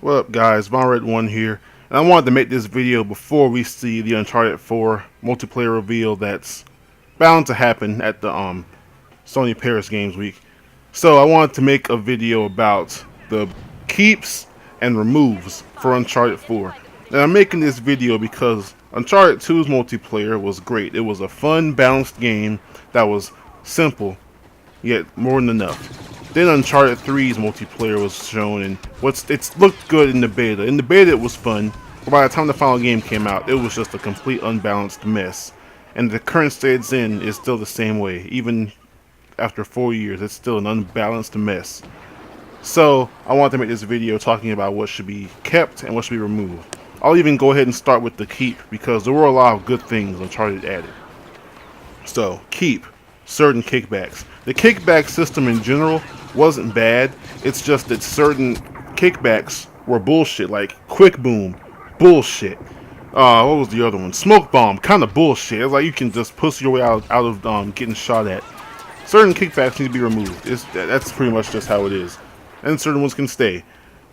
What up guys, Red1 here, and I wanted to make this video before we see the Uncharted 4 multiplayer reveal that's bound to happen at the Sony Paris Games Week. So I wanted to make a video about the keeps and removes for Uncharted 4. And I'm making this video because Uncharted 2's multiplayer was great. It was a fun, balanced game that was simple, yet more than enough. Then Uncharted 3's multiplayer was shown, and it's looked good in the beta. In the beta, it was fun, but by the time the final game came out, it was just a complete unbalanced mess. And the current state it's in is still the same way, even after 4 years. It's still an unbalanced mess. So I wanted to make this video talking about what should be kept and what should be removed. I'll even go ahead and start with the keep because there were a lot of good things Uncharted added. So keep certain kickbacks. The kickback system in general wasn't bad. It's just that certain kickbacks were bullshit, like quick boom, bullshit. What was the other one? Smoke bomb, kind of bullshit. It's like you can just pussy your way out of getting shot at. Certain kickbacks need to be removed. That's pretty much just how it is, and certain ones can stay.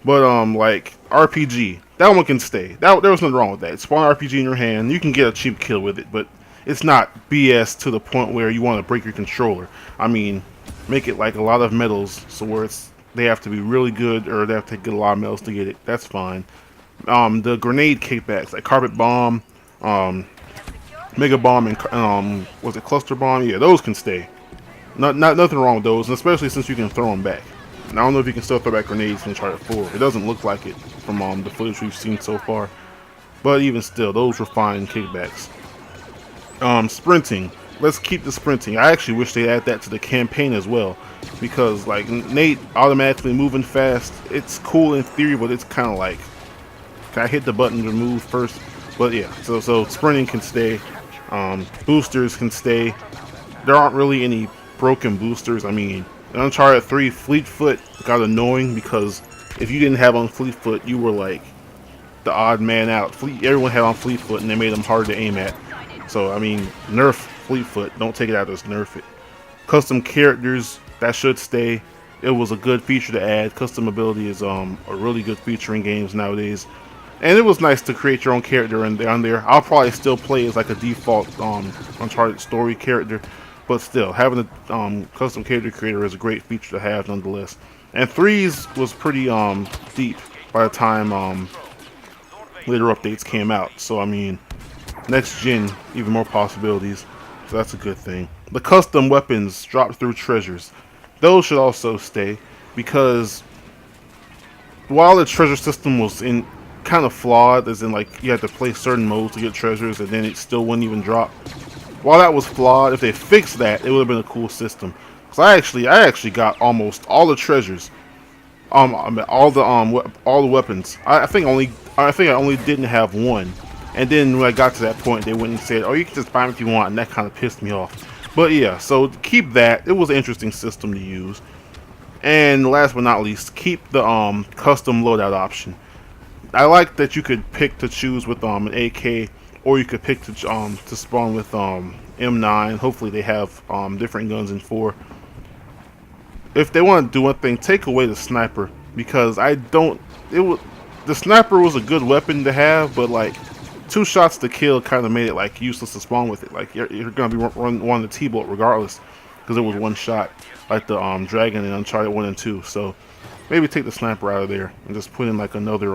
But like RPG, that one can stay. There was nothing wrong with that. Spawn RPG in your hand, you can get a cheap kill with it, but it's not BS to the point where you want to break your controller. I mean, make it like a lot of medals, so where they have to be really good, or they have to get a lot of medals to get it. That's fine. The grenade kickbacks, like carpet bomb, mega bomb, and was it cluster bomb? Yeah, those can stay. Nothing wrong with those, and especially since you can throw them back. And I don't know if you can still throw back grenades in Uncharted 4. It doesn't look like it from the footage we've seen so far, but even still, those were fine kickbacks. Sprinting. Let's keep the sprinting. I actually wish they add that to the campaign as well, because like Nate automatically moving fast, it's cool in theory, but it's kind of like, can I hit the button to move first? But yeah, so sprinting can stay. Boosters can stay. There aren't really any broken boosters. I mean, in Uncharted 3, Fleet Foot got annoying because if you didn't have on Fleet Foot, you were like the odd man out. Everyone had on Fleet Foot, and they made them hard to aim at. So, I mean, nerf Fleetfoot. Don't take it out, just nerf it. Custom characters, that should stay. It was a good feature to add. Custom ability is a really good feature in games nowadays. And it was nice to create your own character on there. I'll probably still play as like a default Uncharted story character. But still, having a custom character creator is a great feature to have nonetheless. And 3's was pretty deep by the time later updates came out. So, I mean, next gen, even more possibilities, so that's a good thing. The custom weapons drop through treasures. Those should also stay, because while the treasure system was kind of flawed, as in like you had to play certain modes to get treasures and then it still wouldn't even drop. While that was flawed, if they fixed that, it would have been a cool system. Cause I actually got almost all the treasures, all the weapons. I think I only didn't have one. And then when I got to that point, they went and said, oh, you can just buy them if you want, and that kind of pissed me off. But yeah, so keep that. It was an interesting system to use. And last but not least, keep the custom loadout option. I like that you could pick to choose with an AK, or you could pick to spawn with M9. Hopefully they have different guns in 4. If they want to do one thing, take away the sniper, because the sniper was a good weapon to have, but like 2 shots to kill kind of made it like useless to spawn with it. Like you're gonna be wanting the T-bolt regardless, because it was 1 shot, like the dragon in Uncharted 1 and 2. So maybe take the sniper out of there and just put in like another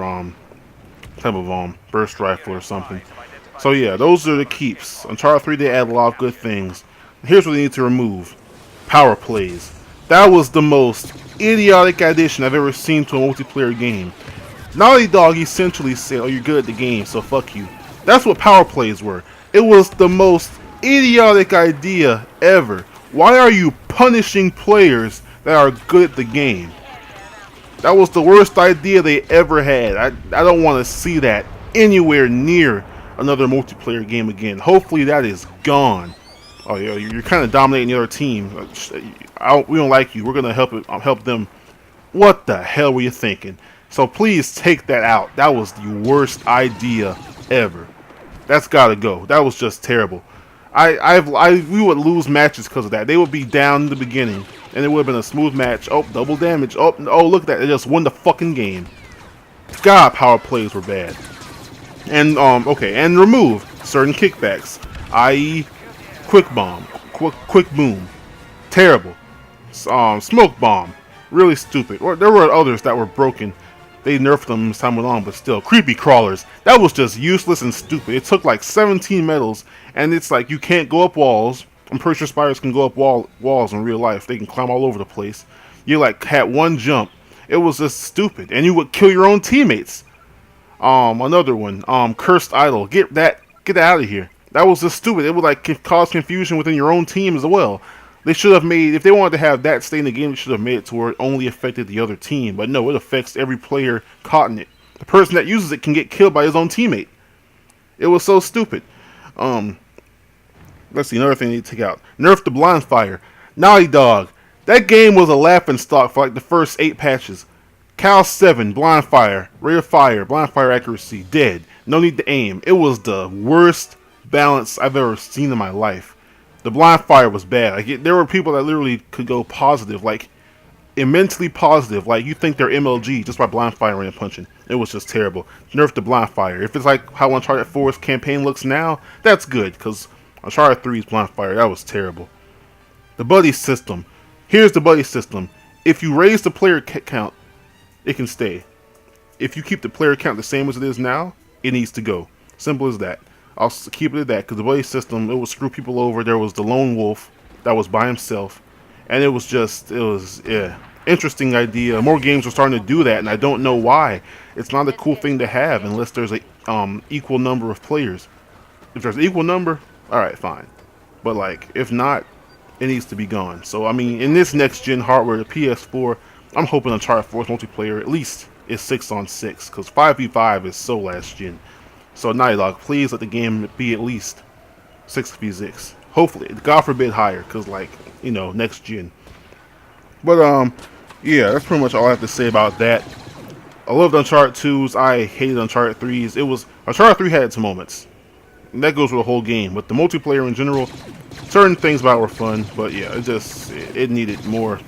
type of burst rifle or something. So yeah, those are the keeps. Uncharted 3, they add a lot of good things. Here's what they need to remove: power plays. That was the most idiotic addition I've ever seen to a multiplayer game. Naughty Dog essentially said, oh, you're good at the game, so fuck you. That's what power plays were. It was the most idiotic idea ever. Why are you punishing players that are good at the game? That was the worst idea they ever had. I don't want to see that anywhere near another multiplayer game again. Hopefully that is gone. Oh yeah, you're kind of dominating the other team. We don't like you. We're gonna help them. What the hell were you thinking? So please take that out. That was the worst idea ever. That's gotta go. That was just terrible. We would lose matches because of that. They would be down in the beginning, and it would have been a smooth match. Oh, double damage. Oh, look at that. They just won the fucking game. God, power plays were bad. And okay, and remove certain kickbacks, i.e., quick bomb, quick boom, terrible. Smoke bomb, really stupid. Or there were others that were broken. They nerfed them as time went on, but still, creepy crawlers. That was just useless and stupid. It took like 17 medals, and it's like you can't go up walls. I'm pretty sure spiders can go up walls in real life. They can climb all over the place. You like had one jump. It was just stupid, and you would kill your own teammates. Another one. Cursed idol. Get out of here. That was just stupid. It would like cause confusion within your own team as well. They should have made, if they wanted to have that stay in the game, they should have made it to where it only affected the other team. But no, it affects every player caught in it. The person that uses it can get killed by his own teammate. It was so stupid. Let's see, another thing they need to take out. Nerf the blind fire. Naughty Dog. That game was a laughing stock for like the first 8 patches. Cal 7, blind fire, rate of fire, blind fire accuracy, dead. No need to aim. It was the worst balance I've ever seen in my life. The blind fire was bad. Like there were people that literally could go positive, like immensely positive. Like you think they're MLG just by blind firing and punching. It was just terrible. Nerf the blind fire. If it's like how Uncharted 4's campaign looks now, that's good, because Uncharted 3's blind fire, that was terrible. The buddy system. Here's the buddy system. If you raise the player count, it can stay. If you keep the player count the same as it is now, it needs to go. Simple as that. I'll keep it at that, because the buddy system, it would screw people over. There was the lone wolf that was by himself, and it was interesting idea. More games are starting to do that, and I don't know why. It's not a cool thing to have unless there's a equal number of players. If there's an equal number, alright, fine. But like, if not, it needs to be gone. So I mean, in this next gen hardware, the PS4, I'm hoping Uncharted 4's multiplayer at least is 6-on-6, because 5v5 is so last gen. So Naughty Dog, please let the game be at least 6v6. Hopefully, God forbid higher, because like, you know, next gen. But yeah, that's pretty much all I have to say about that. I loved Uncharted 2's. I hated Uncharted 3's. Uncharted 3 had its moments. And that goes with the whole game. But the multiplayer in general, certain things about it were fun. But yeah, it needed more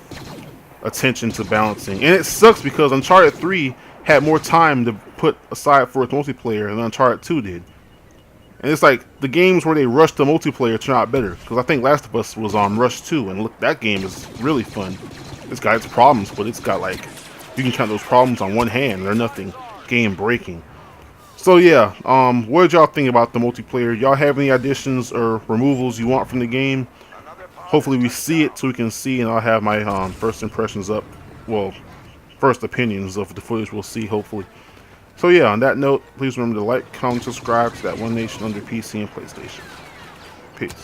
attention to balancing. And it sucks because Uncharted 3 had more time to put aside for its multiplayer than Uncharted 2 did. And it's like the games where they rushed the multiplayer turn out better. Because I think Last of Us was on Rush 2, and look, that game is really fun. It's got its problems, but it's got like, you can count those problems on one hand. They're nothing game breaking. So yeah, what did y'all think about the multiplayer? Y'all have any additions or removals you want from the game? Hopefully we see it so we can see, and I'll have my first impressions up. Well, first opinions of the footage we'll see, hopefully. So yeah, on that note, please remember to like, comment, subscribe to that One Nation Under PC and PlayStation. Peace.